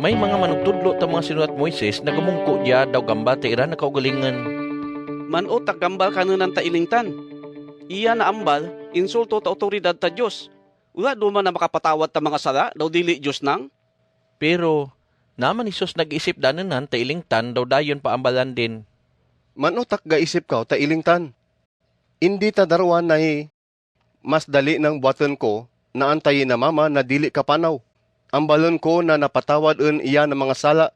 May mga manugtudlo ta mga sinulat Moises nagamungko diya daw gamba ta ira nakaugalingan. Mano taggambal kanunan ta ilingtan. Iya na ambal, insulto ta otoridad ta Diyos. Ula duman na makapatawad ta mga sala, daw dili Diyos nang. Pero naman Isus nag-isip danenan ta ilingtan daw dayon paambalan din. Manutak gaisip ka ta ilingtan. Hindi ta darwan na mas dali ng buhaton ko na antayin na mama na dili kapanaw. Ambalon ko na napatawad iya ng mga sala.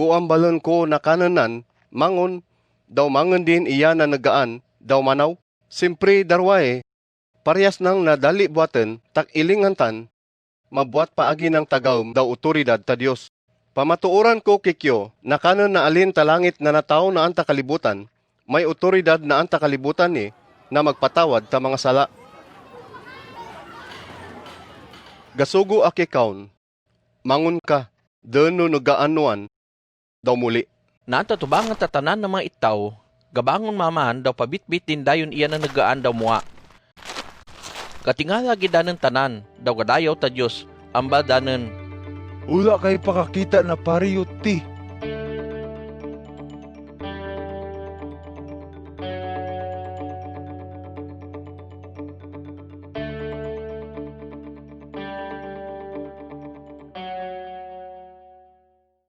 O ambalon ko na kananan, mangon, daw mangon din iya na nagaan, daw manaw. Simpre darwae, parehas nang nadali buhaton, tak ilingantan, mabuhat paagi ng tagaw daw otoridad ta Dios. Pamatuoran ko kikyo, na kanon na alin talangit na nataw na anta kalibutan, may otoridad na anta kalibutan na magpatawad ta mga sala. Gasugo aki kaon, mangun ka, deno nagaanuan, daw muli. Naantatubangan tatanan ng mga itaw, gabangon mamahan daw pabitbitin dayon iya na nagaan daw mua. Katingala gidanen tanan, daw gadayaw ta Diyos, ambal danen. Ula kay pakakita na pariyot ti.